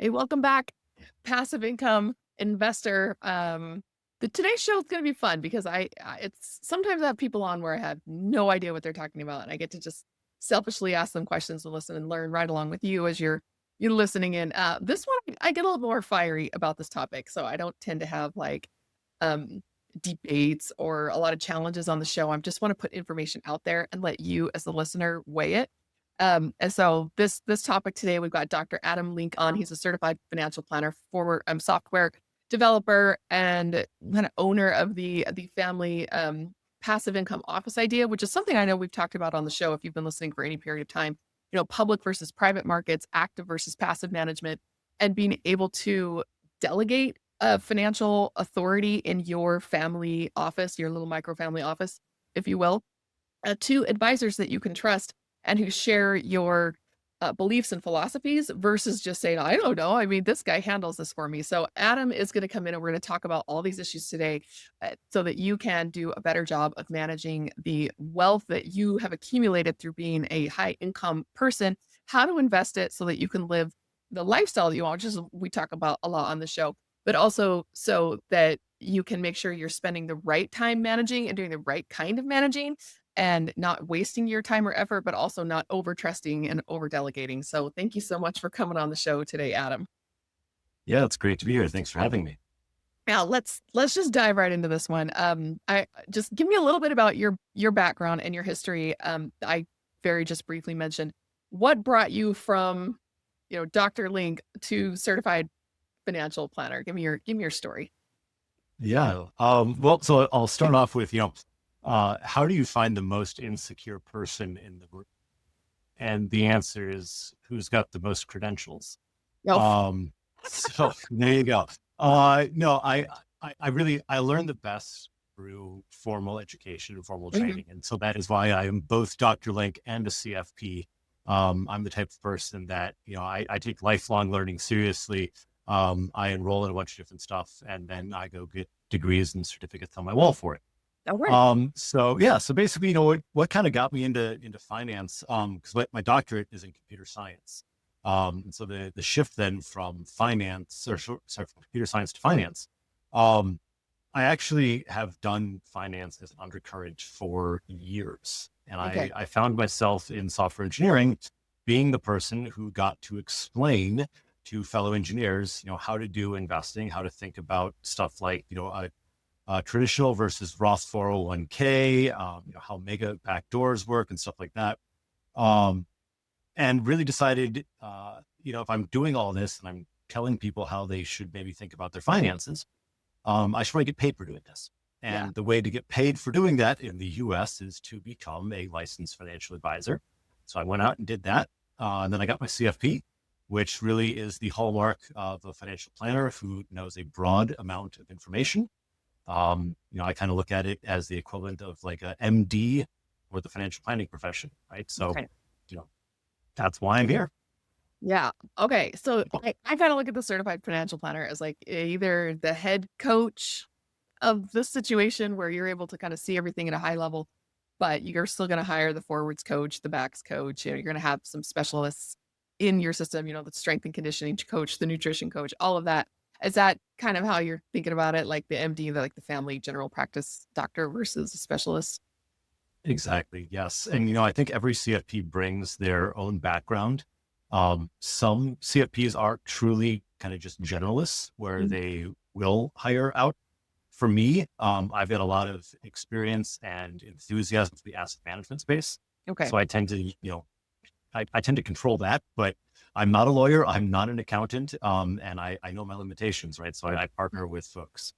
Hey, welcome back, passive income investor. Today's show is going to be fun because it's sometimes I have people on where I have no idea what they're talking about, and I get to just selfishly ask them questions and listen and learn right along with you as you're listening in. This one I get a little more fiery about this topic, so I don't tend to have like um, debates or a lot of challenges on the show. I just want to put information out there and let you, as the listener, weigh it. And so this topic today, we've got Dr. Adam Link on. He's a certified financial planner, former software developer, and kind of owner of the family passive income office idea, which is something I know we've talked about on the show if you've been listening for any period of time. You know, public versus private markets, active versus passive management, and being able to delegate financial authority in your family office, your little micro family office, if you will, to advisors that you can trust and who share your beliefs and philosophies versus just saying, I don't know. I mean, this guy handles this for me. So, Adam is going to come in and we're going to talk about all these issues today so that you can do a better job of managing the wealth that you have accumulated through being a high income person, how to invest it so that you can live the lifestyle that you want, which is we talk about a lot on the show, but also so that you can make sure you're spending the right time managing and doing the right kind of managing and not wasting your time or effort, but also not over trusting and over delegating. So thank you so much for coming on the show today, Adam. Yeah, it's great to be here. Thanks for having me. Now let's just dive right into this one. I just give me a little bit about your background and your history. I very just briefly mentioned what brought you from, Dr. Link to certified financial planner. Give me your story. Yeah. Well, so I'll start off with, how do you find the most insecure person in the group? And the answer is who's got the most credentials. Oh, Um, so there you go. No, I learned the best through formal education and formal mhm. training. And so that is why I am both Dr. Link and a CFP. I'm the type of person that, I take lifelong learning seriously. I enroll in a bunch of different stuff and then I go get degrees and certificates on my wall for it. All right. So yeah, so basically, what kind of got me into finance, because my doctorate is in computer science. And so the shift then from finance or sorry, from computer science to finance, um, I actually have done finance as an undercurrent for years. And Okay. I found myself in software engineering being the person who got to explain to fellow engineers, how to do investing, how to think about stuff like, traditional versus Roth 401k, how mega backdoors work and stuff like that. Um, and really decided, if I'm doing all this and I'm telling people how they should maybe think about their finances, I should probably get paid for doing this. Yeah. And the way to get paid for doing that in the US is to become a licensed financial advisor. So I went out and did that. And then I got my CFP, which really is the hallmark of a financial planner who knows a broad amount of information. I kind of look at it as the equivalent of like a MD or the financial planning profession, right? So, Okay. you know, that's why I'm here. Yeah. Okay. So I kind of look at the certified financial planner as like either the head coach of this situation where you're able to kind of see everything at a high level, but you're still going to hire the forwards coach, the backs coach. You're going to have some specialists in your system, the strength and conditioning coach, the nutrition coach, all of that. Is that kind of how you're thinking about it? Like the MD, like the family general practice doctor versus a specialist? Exactly. Yes. And, I think every CFP brings their own background. Some CFPs are truly kind of just generalists where Mhm. they will hire out. For me, I've got a lot of experience and enthusiasm for the asset management space. Okay. So I tend to, I tend to control that, but I'm not a lawyer. I'm not an accountant. And I know my limitations, right? So I partner with folks.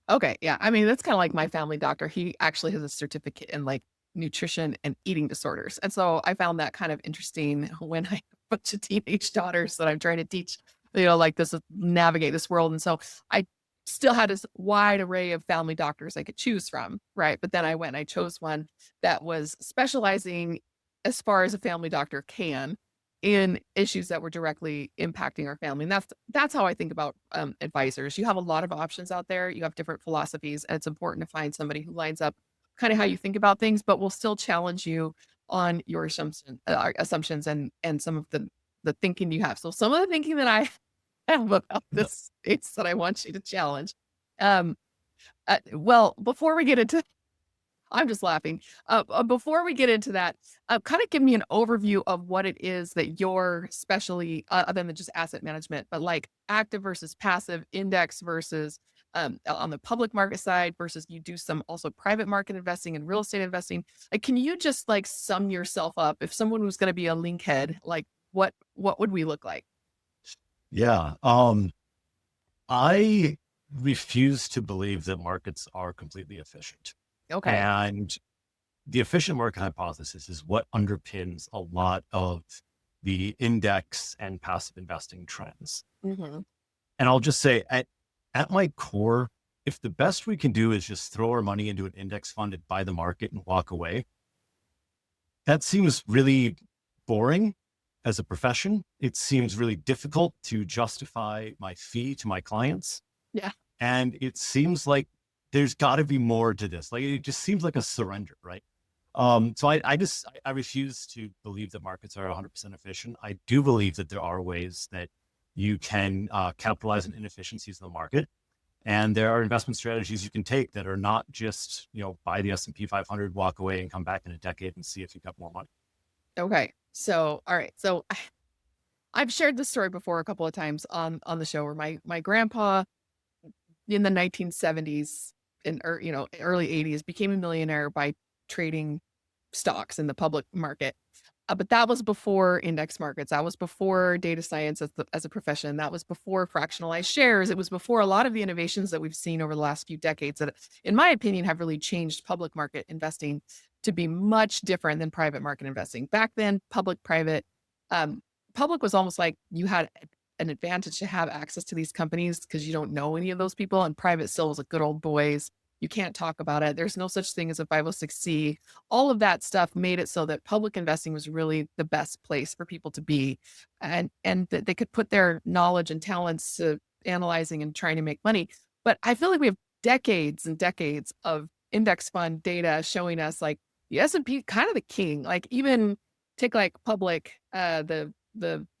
Okay, yeah. I mean, that's kind of like my family doctor. He actually has a certificate in like nutrition and eating disorders. And so I found that kind of interesting when I have a bunch of teenage daughters that I'm trying to teach, like this navigate this world. And so I still had this wide array of family doctors I could choose from, right? But then I went and I chose one that was specializing as far as a family doctor can in issues that were directly impacting our family. And that's how I think about advisors. You have a lot of options out there. You have different philosophies, and it's important to find somebody who lines up kind of how you think about things, but will still challenge you on your assumptions and some of the thinking you have. So some of the thinking that I have about this space that I want you to challenge. Um, well, before we get into I'm just laughing. Before we get into that, kind of give me an overview of what it is that you're specially, other than just asset management, but like active versus passive, index versus on the public market side versus you do some also private market investing and real estate investing. Like, can you just like sum yourself up if someone was going to be a link head, like what would we look like? Yeah. I refuse to believe that markets are completely efficient. Okay. And the efficient market hypothesis is what underpins a lot of the index and passive investing trends. Hmm. And I'll just say at my core, if the best we can do is just throw our money into an index fund and buy the market and walk away, that seems really boring as a profession. It seems really difficult to justify my fee to my clients. Yeah. And it seems like there's got to be more to this. Like it just seems like a surrender, right? So I refuse to believe that markets are 100% efficient. I do believe that there are ways that you can capitalize on inefficiencies in the market, and there are investment strategies you can take that are not just buy the S&P 500, walk away, and come back in a decade and see if you got more money. Okay. So, all right. So I've shared this story before a couple of times on the show where my grandpa in the 1970s and early 80s became a millionaire by trading stocks in the public market. But that was before index markets. That was before data science as a profession. That was before fractionalized shares. It was before a lot of the innovations that we've seen over the last few decades that, in my opinion, have really changed public market investing to be much different than private market investing. Back then, um, public was almost like you had an advantage to have access to these companies because you don't know any of those people. And private still was like good old boys. You can't talk about it. There's no such thing as a 506C. All of that stuff made it so that public investing was really the best place for people to be, and that they could put their knowledge and talents to analyzing and trying to make money. But I feel like we have decades and decades of index fund data showing us like the S&P kind of the king. Like even take like public, the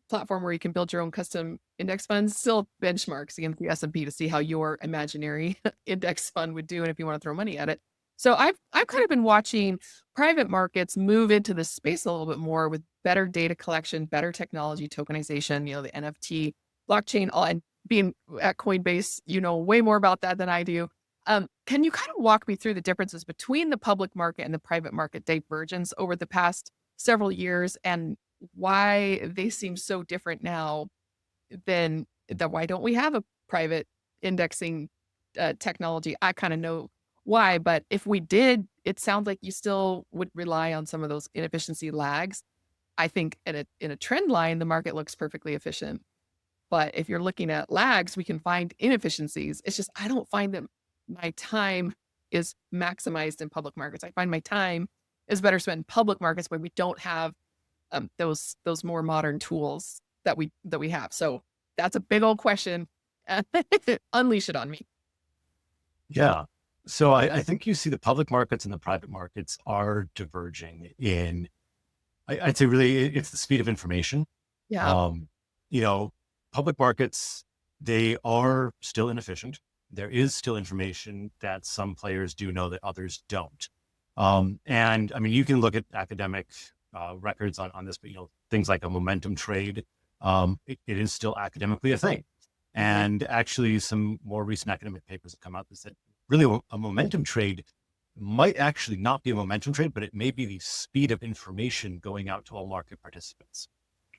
platform where you can build your own custom index funds still benchmarks against the S&P to see how your imaginary index fund would do and if you want to throw money at it. So I've kind of been watching private markets move into this space a little bit more with better data collection, better technology, tokenization, the NFT, blockchain, all and being at Coinbase, way more about that than I do. Can you kind of walk me through the differences between the public market and the private market divergence over the past several years and why they seem so different now than that? Why don't we have a private indexing technology? I kind of know why, but if we did, it sounds like you still would rely on some of those inefficiency lags. I think in a trend line, the market looks perfectly efficient. But if you're looking at lags, we can find inefficiencies. It's just I don't find that my time is maximized in public markets. I find my time is better spent in public markets where we don't have those more modern tools that we have. So that's a big old question. Unleash it on me. Yeah. So I think you see the public markets and the private markets are diverging in, I'd say really it's the speed of information. Yeah. Um, you know, public markets, they are still inefficient. There is still information that some players do know that others don't. And I mean, you can look at academic records on this, but things like a momentum trade, it is still academically a thing. Mhm. And actually, some more recent academic papers have come out that said really a momentum trade might actually not be a momentum trade, but it may be the speed of information going out to all market participants.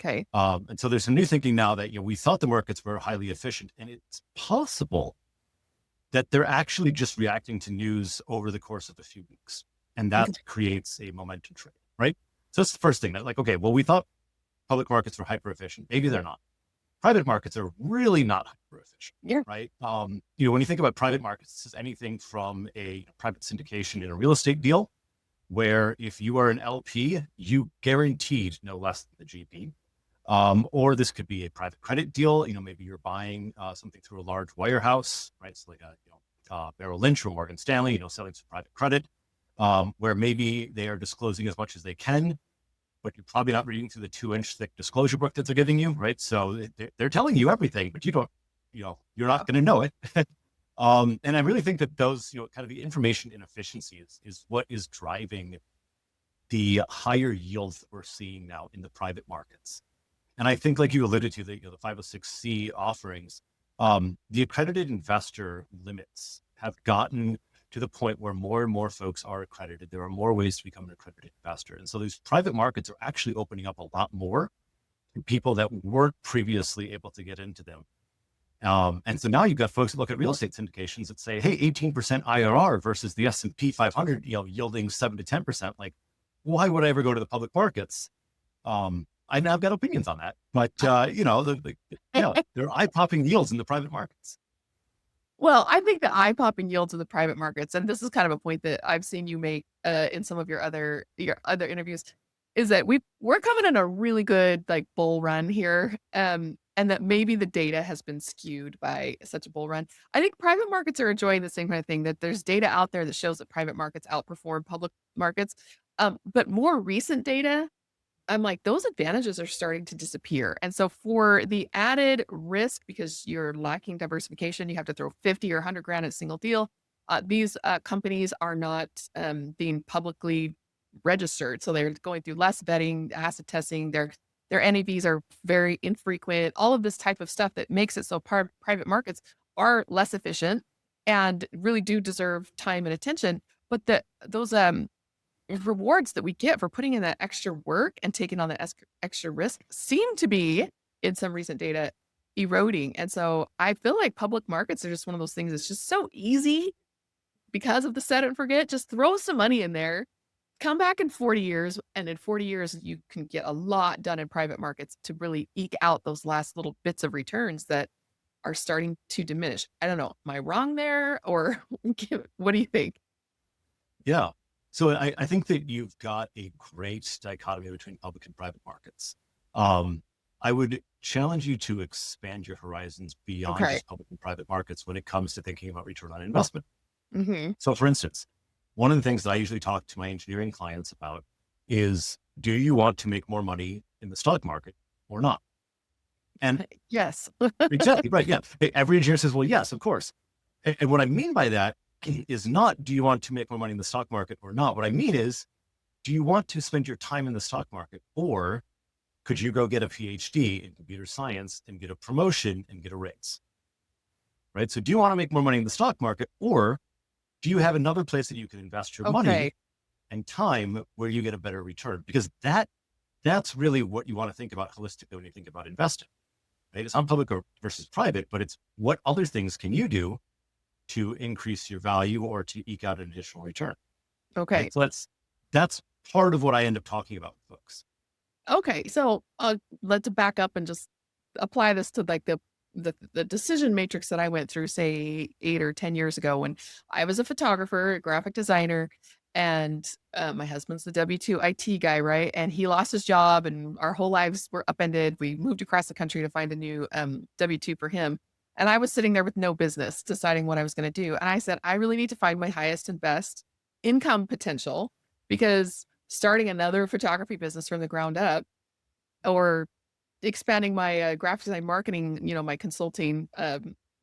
Okay. And so there's some new thinking now that we thought the markets were highly efficient, and it's possible that they're actually just reacting to news over the course of a few weeks, and that Okay. creates a momentum trade, right? So that's the first thing. That like, okay, well, we thought public markets were hyper efficient. Maybe they're not. Private markets are really not hyper efficient, Yeah. right? When you think about private markets, this is anything from a private syndication in a real estate deal, where if you are an LP, you guaranteed no less than the GP. Or this could be a private credit deal. Maybe you're buying something through a large wirehouse, right? So like a Merrill Lynch or Morgan Stanley, selling some private credit, where maybe they are disclosing as much as they can. but you're probably not reading through the 2-inch thick disclosure book that they're giving you, right? So they're telling you everything, but you don't, you're not going to know it. And I really think that those, kind of the information inefficiencies is what is driving the higher yields that we're seeing now in the private markets. And I think, like you alluded to, the 506C offerings, the accredited investor limits have gotten to the point where more and more folks are accredited. There are more ways to become an accredited investor. And so these private markets are actually opening up a lot more to people that weren't previously able to get into them. And so now you've got folks that look at real estate syndications that say, hey, 18% IRR versus the S&P 500, yielding 7 to 10%. Like, why would I ever go to the public markets? I've got opinions on that, but there are eye-popping yields in the private markets. Well, I think the eye-popping yields of the private markets, and this is kind of a point that I've seen you make in some of your other interviews, is that we're coming in a really good like bull run here, and that maybe the data has been skewed by such a bull run. I think private markets are enjoying the same kind of thing, that there's data out there that shows that private markets outperform public markets, but more recent data, I'm like, those advantages are starting to disappear. And so for the added risk, because you're lacking diversification, you have to throw 50 or 100 grand at a single deal. These companies are not being publicly registered. So they're going through less vetting, asset testing. Their NAVs are very infrequent, all of this type of stuff that makes it so private markets are less efficient and really do deserve time and attention. But those rewards that we get for putting in that extra work and taking on that extra risk seem to be, in some recent data, eroding. And so I feel like public markets are just one of those things that's just so easy because of the set it and forget. Just throw some money in there, come back in 40 years, and in 40 years, you can get a lot done in private markets to really eke out those last little bits of returns that are starting to diminish. I don't know. Am I wrong there? Or what do you think? Yeah. So I think that you've got a great dichotomy between public and private markets. I would challenge you to expand your horizons beyond just public and private markets when it comes to thinking about return on investment. Mm-hmm. So for instance, one of the things that I usually talk to my engineering clients about is, do you want to make more money in the stock market or not? And yes, exactly right. Yeah. Every engineer says, well, yes, of course. And what I mean by that is not, do you want to make more money in the stock market or not? What I mean is, do you want to spend your time in the stock market, or could you go get a PhD in computer science and get a promotion and get a raise? Right. So do you want to make more money in the stock market, or do you have another place that you can invest your money and time where you get a better return? Because that's really what you want to think about holistically when you think about investing. Right? It's not public versus private, but it's what other things can you do to increase your value or to eke out an additional return. Okay. Right? So that's part of what I end up talking about with folks. Okay. So let's back up and just apply this to like the decision matrix that I went through, say 8 or 10 years ago, when I was a photographer, a graphic designer, and my husband's the W-2 IT guy, right? And he lost his job and our whole lives were upended. We moved across the country to find a new W-2 for him. And I was sitting there with no business deciding what I was going to do. And I said, I really need to find my highest and best income potential, because starting another photography business from the ground up, or expanding my graphic design marketing, my consulting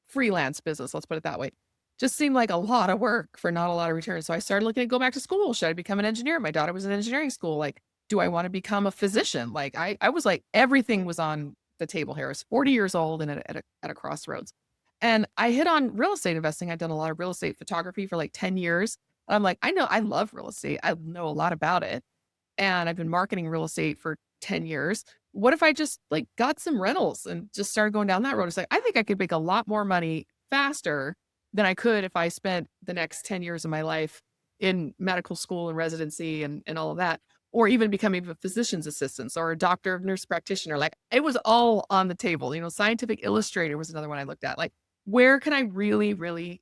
freelance business, let's put it that way, just seemed like a lot of work for not a lot of return. So I started looking to go back to school. Should I become an engineer? My daughter was in engineering school. Like, do I want to become a physician? Like I was like, everything was on the table here. I was 40 years old and at a crossroads. And I hit on real estate investing. I'd done a lot of real estate photography for like 10 years. And I'm like, I love real estate. I know a lot about it. And I've been marketing real estate for 10 years. What if I just like got some rentals and just started going down that road? It's like, I think I could make a lot more money faster than I could if I spent the next 10 years of my life in medical school and residency and all of that, or even becoming a physician's assistant or a doctor of nurse practitioner. Like, it was all on the table. Scientific Illustrator was another one I looked at. Like, where can I really, really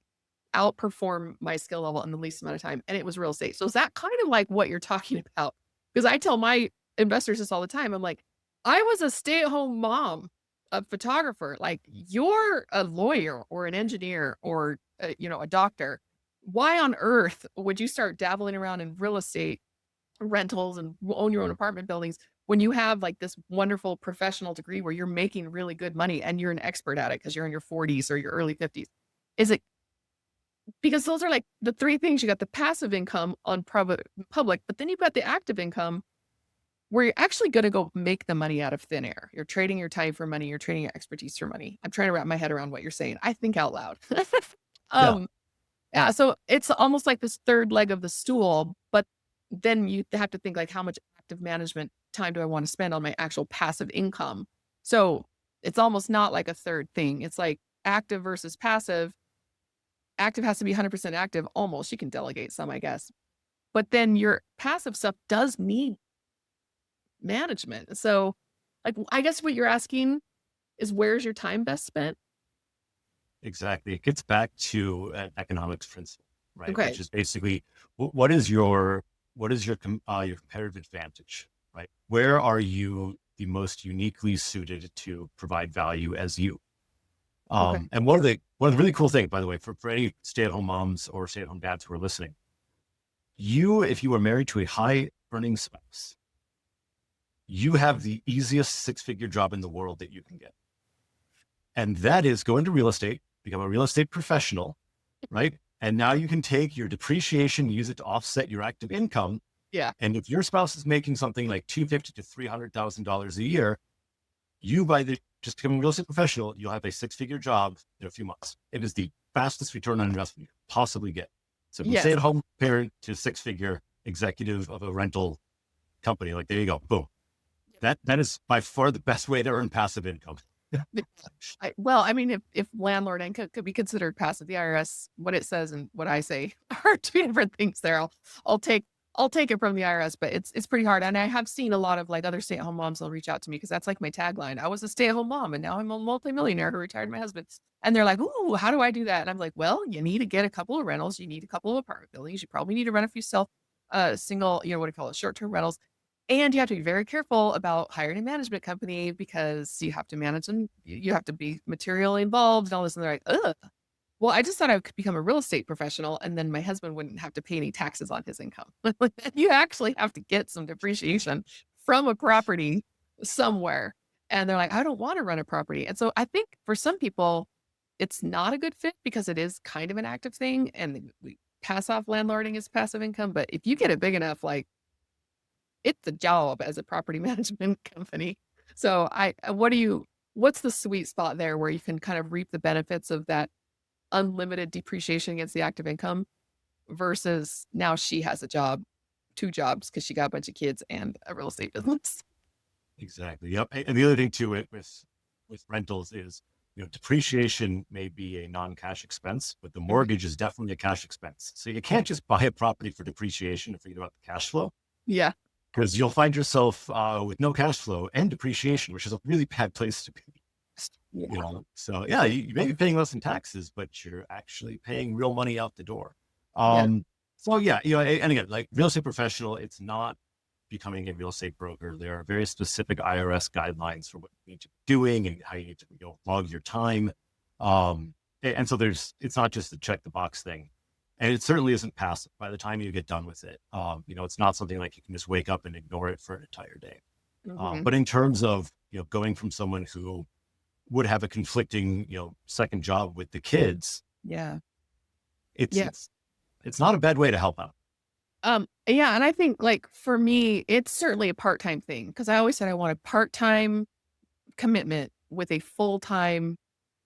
outperform my skill level in the least amount of time? And it was real estate. So is that kind of like what you're talking about? Because I tell my investors this all the time. I'm like, I was a stay-at-home mom, a photographer. Like, you're a lawyer or an engineer or a doctor. Why on earth would you start dabbling around in real estate rentals and own your own apartment buildings, when you have like this wonderful professional degree where you're making really good money and you're an expert at it because you're in your 40s or your early 50s, is it because those are like the three things. You got the passive income on public, but then you've got the active income where you're actually going to go make the money out of thin air. You're trading your time for money. You're trading your expertise for money. I'm trying to wrap my head around what you're saying. I think out loud. Yeah, um, yeah. So it's almost like this third leg of the stool, but then you have to think like, how much active management time do I want to spend on my actual passive income? So it's almost not like a third thing. It's like active versus passive. Active has to be 100% active almost. You can delegate some, I guess. But then your passive stuff does need management. So, like, I guess what you're asking is where's your time best spent? exactly. It gets back to an economics principle, right? Okay. Which is basically what is your competitive advantage, right? Where are you the most uniquely suited to provide value as you? Okay. And one of the really cool things, by the way, for any stay-at-home moms or stay-at-home dads who are listening, if you are married to a high earning spouse, you have the easiest six-figure job in the world that you can get. And that is go into real estate, become a real estate professional, right? And now you can take your depreciation, use it to offset your active income. Yeah. And if your spouse is making something like $250,000 to $300,000 a year, just becoming a real estate professional, you'll have a six-figure job in a few months. It is the fastest return on investment you can possibly get. So from Yes. stay-at-home parent to six-figure executive of a rental company, like there you go, boom. That is by far the best way to earn passive income. Well, I mean, if landlord income could be considered passive, the IRS, what it says and what I say are two different things there. I'll take I'll take it from the IRS, but it's pretty hard. And I have seen a lot of like other stay-at-home moms will reach out to me because that's like my tagline. I was a stay-at-home mom and now I'm a multimillionaire who retired my husband. And they're like, "Ooh, how do I do that?" And I'm like, "Well, you need to get a couple of rentals. You need a couple of apartment buildings. You probably need to rent a few single, what do you call it, short-term rentals. And you have to be very careful about hiring a management company because you have to manage them. You have to be materially involved and all this." And they're like, "Ugh." Well, I just thought I could become a real estate professional and then my husband wouldn't have to pay any taxes on his income. You actually have to get some depreciation from a property somewhere. And they're like, "I don't want to run a property." And so I think for some people, it's not a good fit because it is kind of an active thing and we pass off landlording as passive income. But if you get it big enough, like it's a job as a property management company. So what's the sweet spot there where you can kind of reap the benefits of that unlimited depreciation against the active income versus now she has a job, 2 jobs because she got a bunch of kids and a real estate business. Exactly. Yep. And the other thing to it with rentals is, depreciation may be a non-cash expense, but the Mhm. mortgage is definitely a cash expense. So you can't just buy a property for depreciation and forget about the cash flow Yeah. because you'll find yourself with no cash flow and depreciation, which is a really bad place to be. Yeah. So yeah, you may be paying less in taxes, but you're actually paying real money out the door. Yeah. So yeah, and again, like real estate professional, it's not becoming a real estate broker. There are very specific IRS guidelines for what you need to be doing and how you need to log your time. And so it's not just a check the box thing. And it certainly isn't passive by the time you get done with it. It's not something like you can just wake up and ignore it for an entire day. Mhm. But in terms of, going from someone who would have a conflicting, second job with the kids, Yeah. it's, Yeah. it's, it's not a bad way to help out. Yeah, and I think, like, for me, it's certainly a part-time thing because I always said I want a part-time commitment with a full-time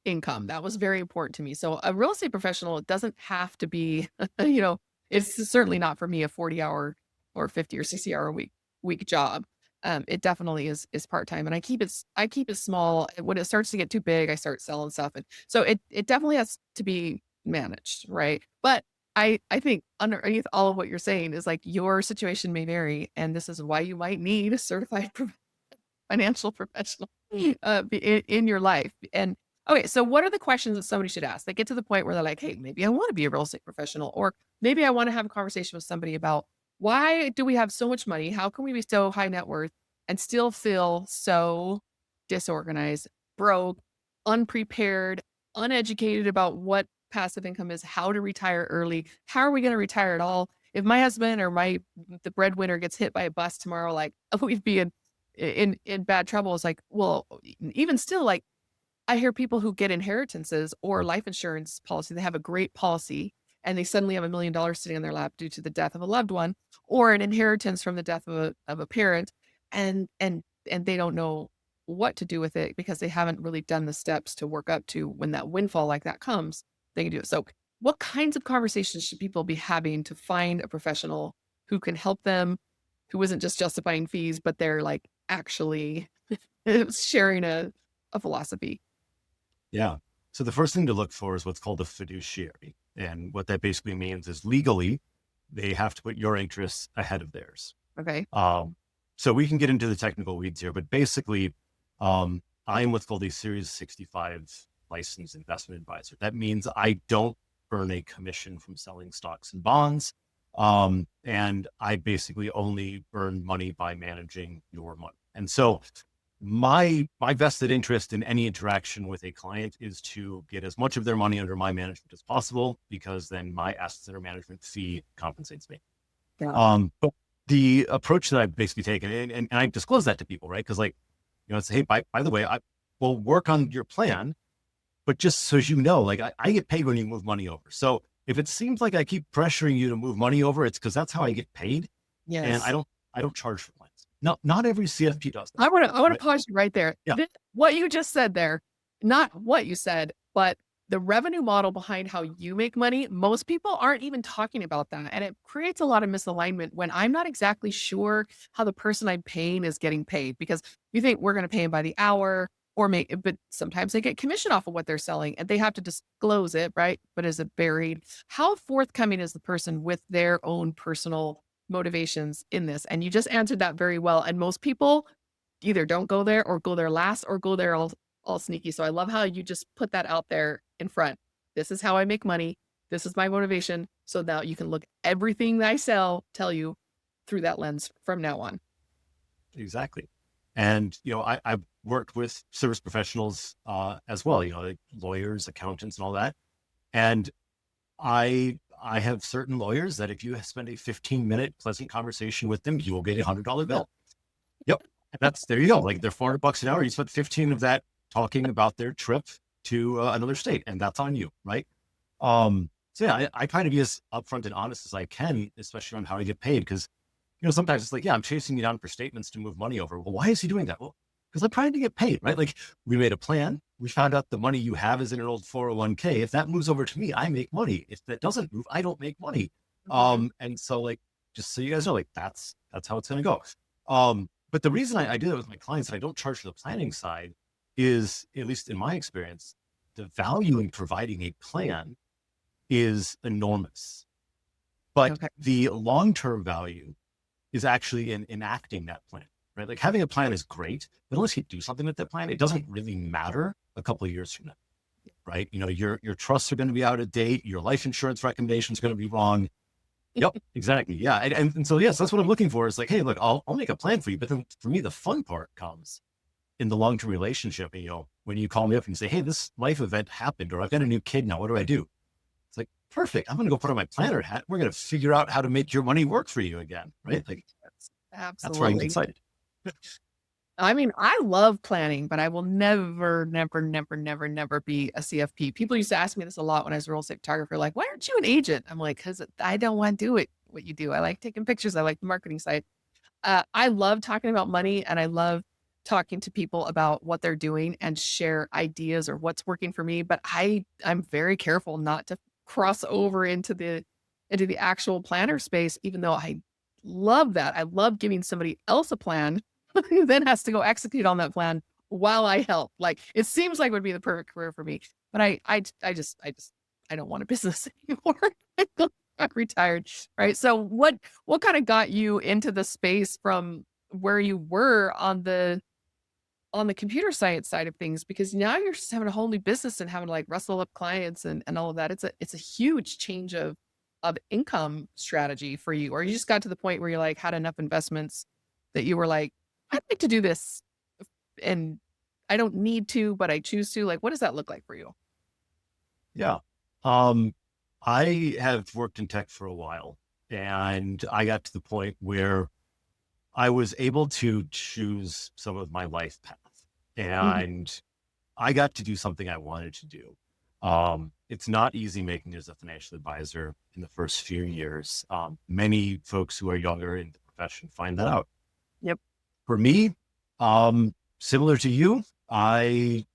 income. That was very important to me. So a real estate professional, it doesn't have to be, you know, it's certainly not for me a 40-hour or 50 or 60-hour a week job. It definitely is part-time and I keep it small. When it starts to get too big, I start selling stuff. And so it definitely has to be managed, right? But I think underneath all of what you're saying is like your situation may vary, and this is why you might need a certified financial professional in your life. And okay, so what are the questions that somebody should ask? They get to the point where they're like, "Hey, maybe I want to be a real estate professional, or maybe I want to have a conversation with somebody about why do we have so much money? How can we be so high net worth and still feel so disorganized, broke, unprepared, uneducated about what passive income is, how to retire early, how are we going to retire at all?" if my husband or the breadwinner gets hit by a bus tomorrow, like we'd be in bad trouble. It's like, well, even still, like I hear people who get inheritances or life insurance policy, they have a great policy and they suddenly have $1 million sitting in their lap due to the death of a loved one or an inheritance from the death of a parent. And they don't know what to do with it because they haven't really done the steps to work up to when that windfall like that comes, they can do it. So what kinds of conversations should people be having to find a professional who can help them, who isn't just justifying fees, but they're like actually sharing a philosophy? Yeah. So the first thing to look for is what's called a fiduciary. And what that basically means is legally, they have to put your interests ahead of theirs. Okay. So we can get into the technical weeds here, but basically, I am what's called a Series 65 licensed investment advisor. That means I don't earn a commission from selling stocks and bonds. And I basically only earn money by managing your money. And so my vested interest in any interaction with a client is to get as much of their money under my management as possible, because then my assets under management fee compensates me. Yeah. But the approach that I've basically taken, and I disclose that to people, right? Because like, it's, hey, by the way, I will work on your plan, but just so you know, like I get paid when you move money over. So if it seems like I keep pressuring you to move money over, it's because that's how I get paid. And Yes. I don't charge for plans. No, not every CFP does that, I want right? to pause you right there. Yeah. What you just said there, not what you said, but the revenue model behind how you make money, most people aren't even talking about that. And it creates a lot of misalignment when I'm not exactly sure how the person I'm paying is getting paid, because you think we're going to pay them by the hour but sometimes they get commission off of what they're selling and they have to disclose it, right? But is it buried? How forthcoming is the person with their own personal motivations in this? And you just answered that very well. And most people either don't go there or go there last or go there all sneaky. So I love how you just put that out there in front. This is how I make money. This is my motivation. So now you can look everything that I tell you through that lens from now on. Exactly. And, I've worked with service professionals as well, like lawyers, accountants, and all that. And I have certain lawyers that if you spend a 15-minute pleasant conversation with them, you will get $100 bill. Yep. And there you go. Like they're $400 an hour. You spent 15 of that talking about their trip to another state, and that's on you. Right. So yeah, I try to be as upfront and honest as I can, especially on how I get paid. Because, sometimes it's like, yeah, I'm chasing you down for statements to move money over. Well, why is he doing that? Well, because I'm trying to get paid, right? Like we made a plan. We found out the money you have is in an old 401k. If that moves over to me, I make money. If that doesn't move, I don't make money. And so like, just so you guys know, like that's how it's going to go. But the reason I do that with my clients and I don't charge for the planning side is, at least in my experience, the value in providing a plan is enormous. But Okay. the long-term value is actually in enacting that plan, right? Like having a plan is great, but unless you do something with that plan, it doesn't really matter a couple of years from now, right? Your trusts are going to be out of date. Your life insurance recommendations are going to be wrong. Yep, exactly. Yeah. And so, yes, that's what I'm looking for is like, hey, look, I'll make a plan for you. But then for me, the fun part comes in the long-term relationship. And, when you call me up and you say, hey, this life event happened, or I've got a new kid now, what do I do? It's like, perfect. I'm going to go put on my planner hat. We're going to figure out how to make your money work for you again. Right. Like that's where I get Absolutely. excited. I mean, I love planning, but I will never, never, never, never, never be a CFP. People used to ask me this a lot when I was a real estate photographer, like, why aren't you an agent? I'm like, because I don't want to do what you do. I like taking pictures. I like the marketing side. I love talking about money and I love talking to people about what they're doing and share ideas or what's working for me. But I'm very careful not to cross over into the actual planner space, even though I love that. I love giving somebody else a plan who then has to go execute on that plan while I help. Like it seems like it would be the perfect career for me. But I don't want a business anymore. I'm retired. Right. So what kind of got you into the space from where you were on the computer science side of things? Because now you're just having a whole new business and having to like wrestle up clients and all of that. It's a huge change of income strategy for you. Or you just got to the point where you're like had enough investments that you were like, I'd like to do this and I don't need to, but I choose to. Like, what does that look like for you? Yeah. I have worked in tech for a while. And I got to the point where I was able to choose some of my life path, Mhm. and I got to do something I wanted to do. It's not easy making it as a financial advisor in the first few years. Many folks who are younger in the profession find that out. Yep. For me, similar to you, I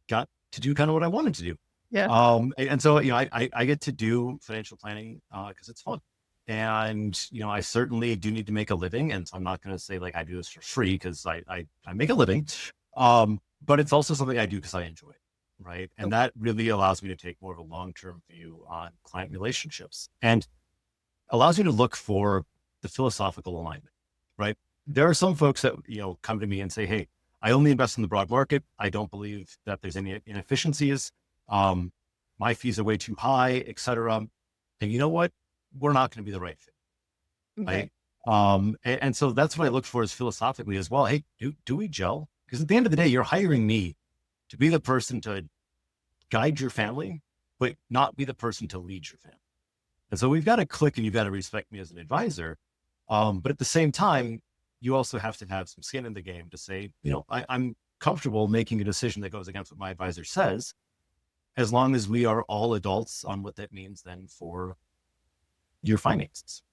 got to do kind of what I wanted to do. Yeah. And so, I get to do financial planning because it's fun. And, I certainly do need to make a living. And so I'm not going to say like I do this for free because I make a living. But it's also something I do because I enjoy it. Right. And Oh, that really allows me to take more of a long-term view on client relationships and allows you to look for the philosophical alignment. Right. There are some folks that, come to me and say, hey, I only invest in the broad market. I don't believe that there's any inefficiencies. Um, my fees are way too high, et cetera. And you know what? We're not going to be the right fit, okay. right? And so that's what I look for is philosophically as well. Hey, do we gel? Because at the end of the day, you're hiring me to be the person to guide your family, but not be the person to lead your family. And so we've got to click and you've got to respect me as an advisor. But at the same time, you also have to have some skin in the game to say, I'm comfortable making a decision that goes against what my advisor says, as long as we are all adults on what that means then for your finances.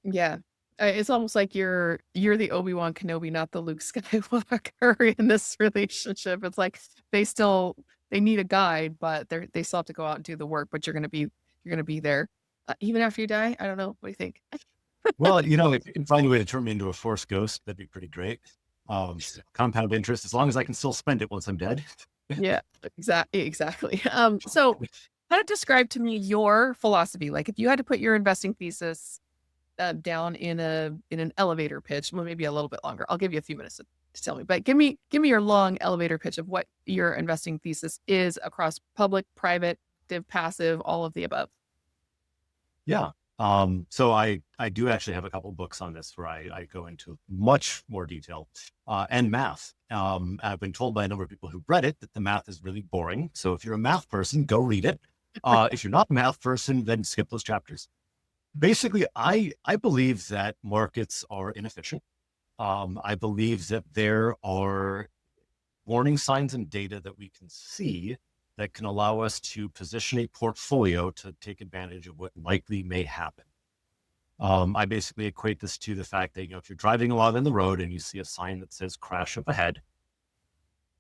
Yeah. It's almost like you're the Obi-Wan Kenobi, not the Luke Skywalker in this relationship. It's like they need a guide, but they still have to go out and do the work, but you're gonna be there. Even after you die? I don't know. What do you think? Well, if you can find a way to turn me into a force ghost, that'd be pretty great. Compound interest, as long as I can still spend it once I'm dead. Yeah, exactly. So kind of describe to me your philosophy. Like if you had to put your investing thesis down in an elevator pitch, well, maybe a little bit longer. I'll give you a few minutes to tell me, but give me your long elevator pitch of what your investing thesis is across public, private, active, passive, all of the above. Yeah. So I do actually have a couple books on this where I go into much more detail and math. I've been told by a number of people who've read it that the math is really boring. So if you're a math person, go read it. If you're not a math person, then skip those chapters. Basically, I believe that markets are inefficient. I believe that there are warning signs and data that we can see that can allow us to position a portfolio to take advantage of what likely may happen. I basically equate this to the fact that, if you're driving along in the road and you see a sign that says crash up ahead,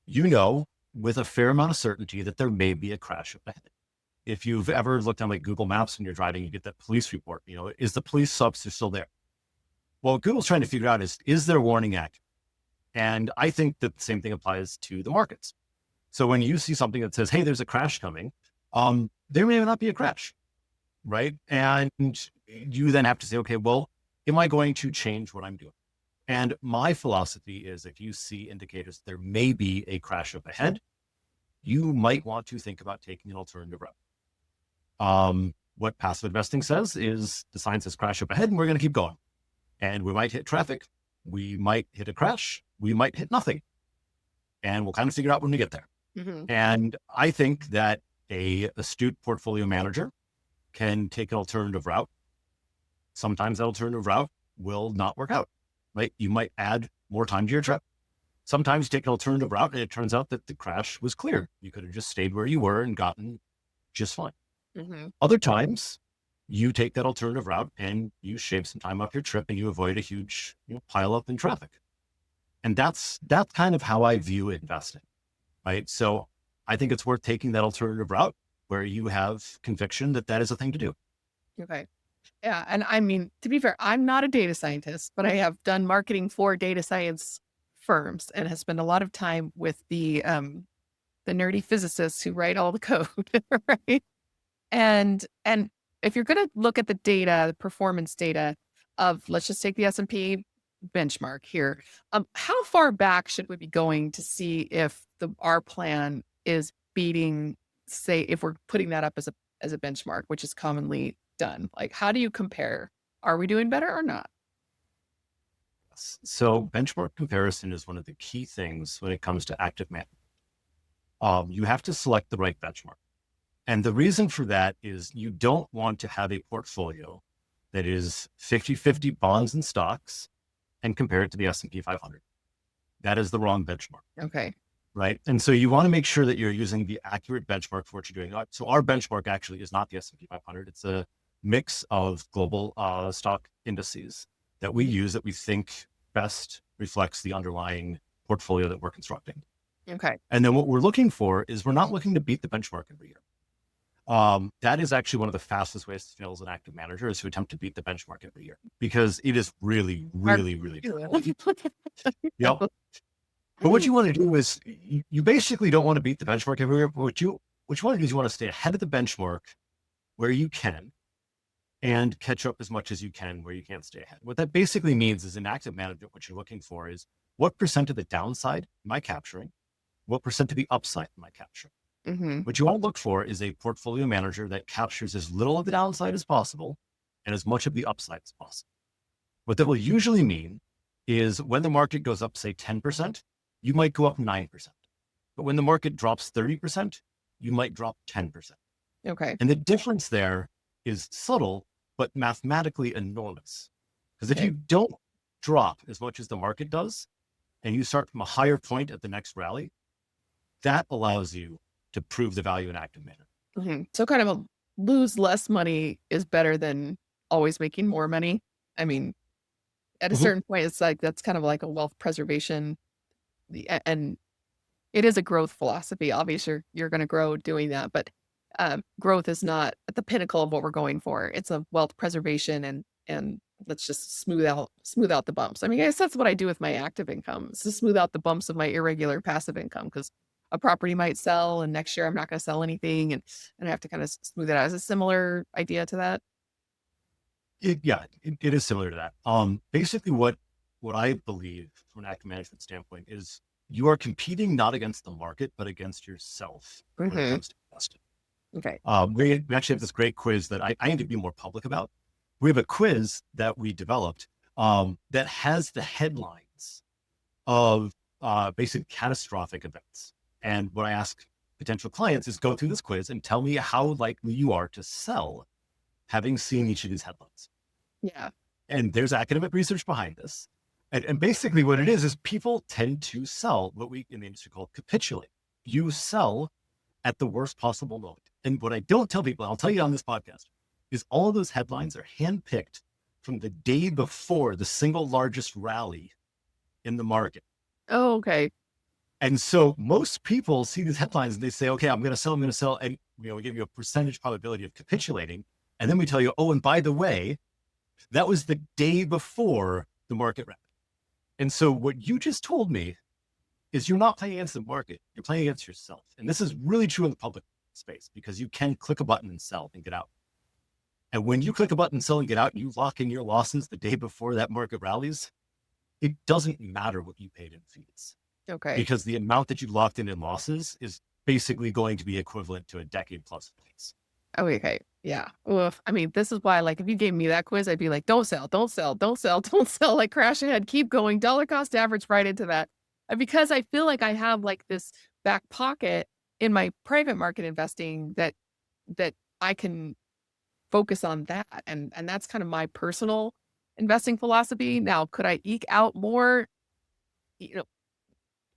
with a fair amount of certainty that there may be a crash up ahead. If you've ever looked on like Google Maps when you're driving, you get that police report, is the police officer still there? Well, what Google's trying to figure out is their warning accurate? And I think that the same thing applies to the markets. So when you see something that says, hey, there's a crash coming, there may not be a crash, right? And you then have to say, okay, well, am I going to change what I'm doing? And my philosophy is if you see indicators there may be a crash up ahead, you might want to think about taking an alternative route. What passive investing says is the sign says crash up ahead and we're going to keep going. And we might hit traffic. We might hit a crash. We might hit nothing. And we'll kind of figure out when we get there. Hmm. And I think that a astute portfolio manager can take an alternative route. Sometimes that alternative route will not work out, right? You might add more time to your trip. Sometimes you take an alternative route and it turns out that the crash was clear. You could have just stayed where you were and gotten just fine. Hmm. Other times you take that alternative route and you shave some time off your trip and you avoid a huge pile up in traffic. And that's kind of how I view investing, right? So I think it's worth taking that alternative route where you have conviction that that is a thing to do. Okay. Yeah. And I mean, to be fair, I'm not a data scientist, but I have done marketing for data science firms and have spent a lot of time with the nerdy physicists who write all the code, right? And if you're going to look at the data, the performance data of, let's just take the S&P benchmark here. How far back should we be going to see if our plan is beating, say, if we're putting that up as a benchmark, which is commonly done? Like, how do you compare? Are we doing better or not? So benchmark comparison is one of the key things when it comes to active management. You have to select the right benchmark. And the reason for that is you don't want to have a portfolio that is 50-50 bonds and stocks and compare it to the S&P 500. That is the wrong benchmark. Okay. Right. And so you want to make sure that you're using the accurate benchmark for what you're doing. So our benchmark actually is not the S&P 500. It's a mix of global stock indices that we use that we think best reflects the underlying portfolio that we're constructing. Okay. And then what we're looking for is we're not looking to beat the benchmark every year. That is actually one of the fastest ways to fail as an active manager, is to attempt to beat the benchmark every year, because it is really, really, really difficult. Yep. But what you want to do is you basically don't want to beat the benchmark every year. But what you want to do is you want to stay ahead of the benchmark where you can, and catch up as much as you can where you can't stay ahead. What that basically means is, in active management, what you're looking for is what percent of the downside am I capturing? What percent of the upside am I capturing? Mm-hmm. What you want to look for is a portfolio manager that captures as little of the downside as possible and as much of the upside as possible. What that will usually mean is when the market goes up, say 10%, you might go up 9%. But when the market drops 30%, you might drop 10%. Okay. And the difference there is subtle, but mathematically enormous. Because if Okay. you don't drop as much as the market does, and you start from a higher point at the next rally, that allows you to prove the value in active management. Mm-hmm. So kind of a lose less money is better than always making more money. I mean, at a certain point, it's like, that's kind of like a wealth preservation, and it is a growth philosophy. Obviously, you're going to grow doing that, but growth is not at the pinnacle of what we're going for. It's a wealth preservation, and let's just smooth out the bumps. I mean, I guess that's what I do with my active income, is to smooth out the bumps of my irregular passive income, because a property might sell and next year I'm not going to sell anything, and I have to kind of smooth it out. Is a similar idea to that? It is similar to that. Basically what I believe from an active management standpoint is you are competing not against the market, but against yourself when it Mm-hmm. comes to investing. Okay. We actually have this great quiz that I need to be more public about. We have a quiz that we developed that has the headlines of basic catastrophic events. And what I ask potential clients is, go through this quiz and tell me how likely you are to sell, having seen each of these headlines. Yeah. And there's academic research behind this. And basically what it is people tend to sell what we in the industry call capitulate. You sell at the worst possible moment. And what I don't tell people, I'll tell you on this podcast, is all of those headlines are handpicked from the day before the single largest rally in the market. Oh, okay. And so most people see these headlines and they say, okay, I'm going to sell. And we give you a percentage probability of capitulating. And then we tell you, oh, and by the way, that was the day before the market rally. And so what you just told me is you're not playing against the market, you're playing against yourself. And this is really true in the public space, because you can click a button and sell and get out. And when you click a button and sell and get out, you lock in your losses the day before that market rallies. It doesn't matter what you paid in fees. Okay. Because the amount that you locked in losses is basically going to be equivalent to a decade plus of fees. Oh, okay. Yeah. Oof. I mean, this is why, like, if you gave me that quiz, I'd be like, don't sell, don't sell, don't sell, don't sell, like crash ahead, keep going, dollar cost average right into that. And because I feel like I have like this back pocket in my private market investing that I can focus on that. And that's kind of my personal investing philosophy. Now, could I eke out more? You know,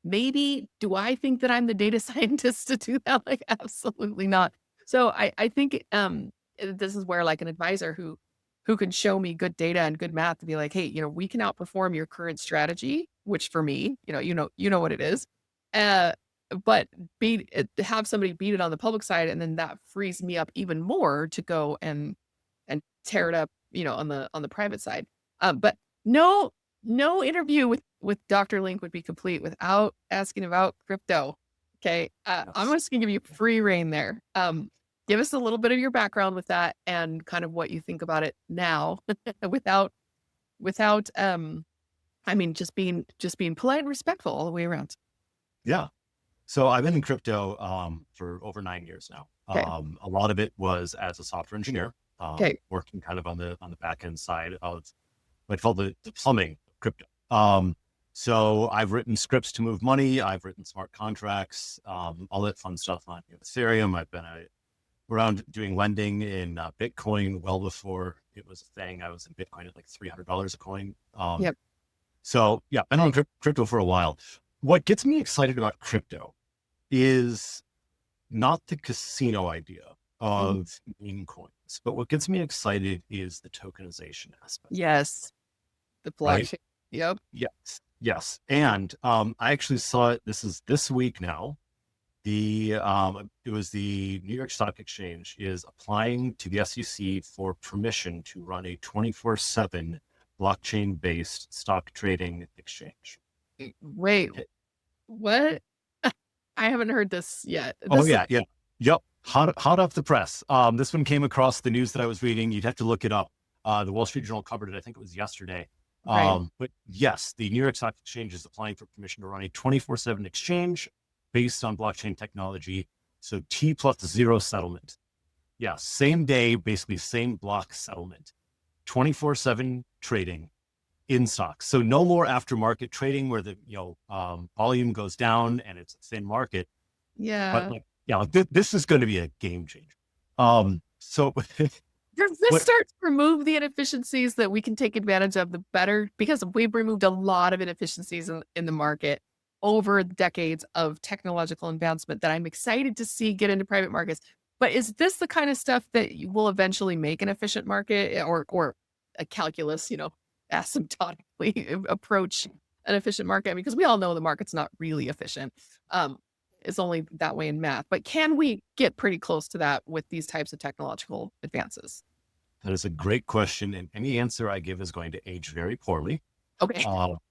maybe. Do I think that I'm the data scientist to do that? Like, absolutely not. So I think this is where, like, an advisor who can show me good data and good math to be like, hey, we can outperform your current strategy, which for me, you know what it is. Uh, but have somebody beat it on the public side, and then that frees me up even more to go and tear it up, on the private side. But no interview with Dr. Link would be complete without asking about crypto. Okay. I'm Yes. just gonna give you free reign there. Give us a little bit of your background with that and kind of what you think about it now without I mean, just being polite and respectful all the way around. Yeah. So I've been in crypto for over 9 years now. Okay. A lot of it was as a software engineer, Okay. working kind of on the back end side of what I call the plumbing of crypto. So I've written scripts to move money. I've written smart contracts, all that fun stuff on Ethereum. I've been a around doing lending in Bitcoin well before it was a thing. I was in Bitcoin at like $300 a coin. Yep. So yeah, been on crypto for a while. What gets me excited about crypto is not the casino idea Mhm. of meme coins, but what gets me excited is the tokenization aspect, Yes. The right? blockchain. Yep. Yes, yes. And I actually saw it. This is this week now. It was the New York Stock Exchange is applying to the SEC for permission to run a 24/7 blockchain based stock trading exchange. Wait, what? I haven't heard this yet. Oh This is yeah, yeah, yep. Hot off the press. This one came across the news that I was reading. You'd have to look it up. The Wall Street Journal covered it. I think it was yesterday. right. But yes, the New York Stock Exchange is applying for permission to run a 24/7 exchange based on blockchain technology. So T plus zero settlement. Yeah, same day, basically same block settlement. 24/7 trading in stocks. So no more aftermarket trading where the volume goes down and it's a thin market. But Yeah. like, yeah, like this is going to be a game changer. So Does this what? start to remove the inefficiencies that we can take advantage of the better? Because we've removed a lot of inefficiencies in the market over decades of technological advancement that I'm excited to see get into private markets. But is this the kind of stuff that will eventually make an efficient market or a calculus, asymptotically approach an efficient market? I mean, because we all know the market's not really efficient. Um, it's only that way in math. But can we get pretty close to that with these types of technological advances? That is a great question, and any answer I give is going to age very poorly. Okay.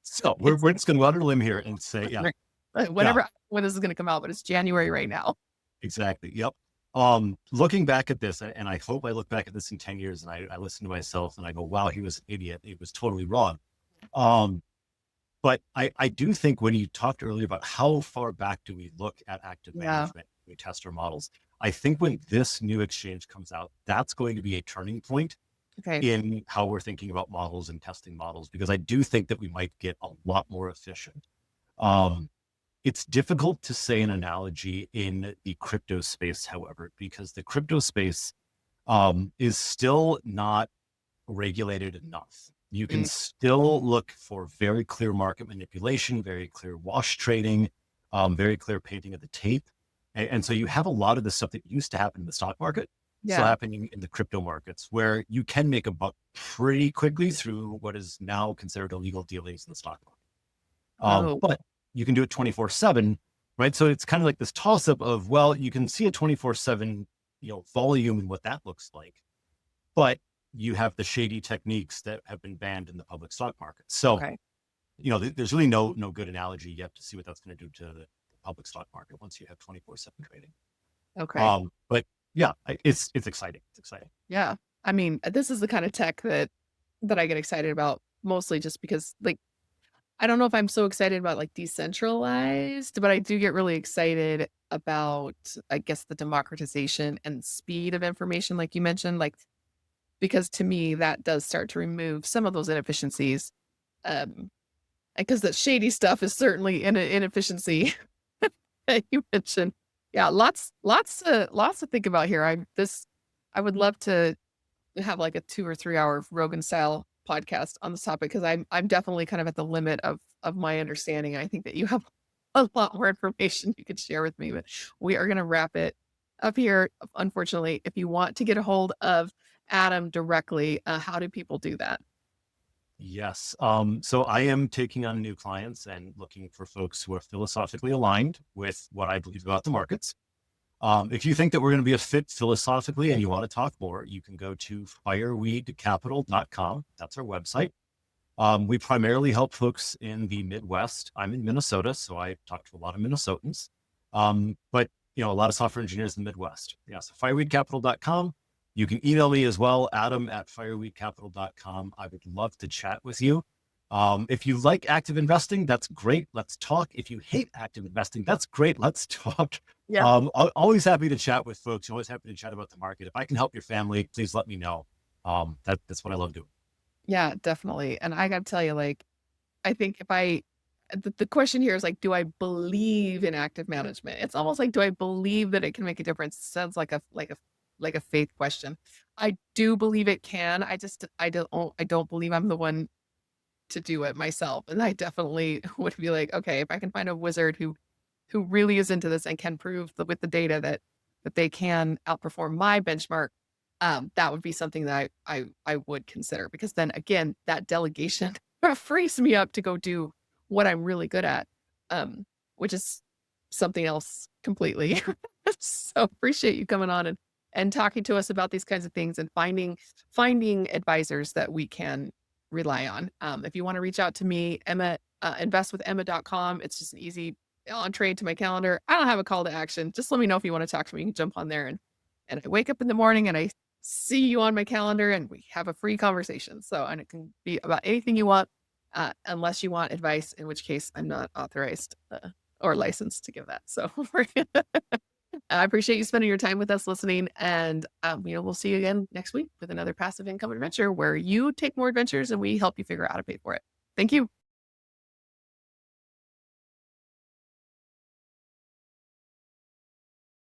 So we're, It's we're just going to go out on a limb here and say, yeah, yeah, whenever when this is going to come out, but it's January right now. exactly. Yep. Looking back at this, and I hope I look back at this in 10 years and I listen to myself and I go, wow, he was an idiot. It was totally wrong. Um, but I do think when you talked earlier about how far back do we look at active Yeah. management, we test our models. I think when this new exchange comes out, that's going to be a turning point Okay. in how we're thinking about models and testing models, because I do think that we might get a lot more efficient. Um, it's difficult to say an analogy in the crypto space, however, because the crypto space is still not regulated enough. You can Mm, still look for very clear market manipulation, very clear wash trading, very clear painting of the tape. And so you have a lot of the stuff that used to happen in the stock market still yeah. happening in the crypto markets, where you can make a buck pretty quickly through what is now considered illegal dealings in the stock market. Oh, But you can do it 24/7, right? So it's kind of like this toss up of, well, you can see a 24/7, volume and what that looks like, but you have the shady techniques that have been banned in the public stock market. So, okay. there's really no good analogy yet to see what that's going to do to the public stock market once you have 24/7 trading. Okay. But yeah, it's exciting. It's exciting. Yeah. I mean, this is the kind of tech that I get excited about mostly just because like I don't know if I'm so excited about like decentralized, but I do get really excited about I guess the democratization and speed of information like you mentioned like because to me that does start to remove some of those inefficiencies. Um because the shady stuff is certainly an inefficiency that you mentioned. Yeah, lots to think about here. I would love to have like a 2 or 3 hour Rogan style podcast on this topic because I'm definitely kind of at the limit of my understanding. I think that you have a lot more information you could share with me, but we are gonna wrap it up here. Unfortunately, if you want to get a hold of Adam directly, how do people do that? Yes. So I am taking on new clients and looking for folks who are philosophically aligned with what I believe about the markets. If you think that we're going to be a fit philosophically and you want to talk more, you can go to fireweedcapital.com. That's our website. We primarily help folks in the Midwest. I'm in Minnesota, so I talk to a lot of Minnesotans. But a lot of software engineers in the Midwest. Yeah, so fireweedcapital.com. You can email me as well, adam@fireweedcapital.com. I would love to chat with you. If you like active investing, that's great. Let's talk. If you hate active investing, that's great. Let's talk. Yeah. Always happy to chat with folks. Always happy to chat about the market. If I can help your family, please let me know. That's what I love doing. Yeah, definitely. And I gotta tell you, like, I think if I the question here is like, do I believe in active management? It's almost like, do I believe that it can make a difference? Sounds like a like a faith question. I do believe it can. I don't believe I'm the one to do it myself. And I definitely would be like, okay, if I can find a wizard who really is into this and can prove with the data that they can outperform my benchmark, that would be something that I would consider, because then again, that delegation frees me up to go do what I'm really good at, which is something else completely. So appreciate you coming on and talking to us about these kinds of things and finding advisors that we can rely on. If you want to reach out to me, Emma, investwithemma.com. It's just an easy entree to my calendar. I don't have a call to action. Just let me know if you want to talk to me. You can jump on there, and I wake up in the morning and I see you on my calendar and we have a free conversation. So, and it can be about anything you want, unless you want advice, in which case I'm not authorized or licensed to give that. So I appreciate you spending your time with us listening. And, we'll see you again next week with another passive income adventure where you take more adventures and we help you figure out how to pay for it. Thank you.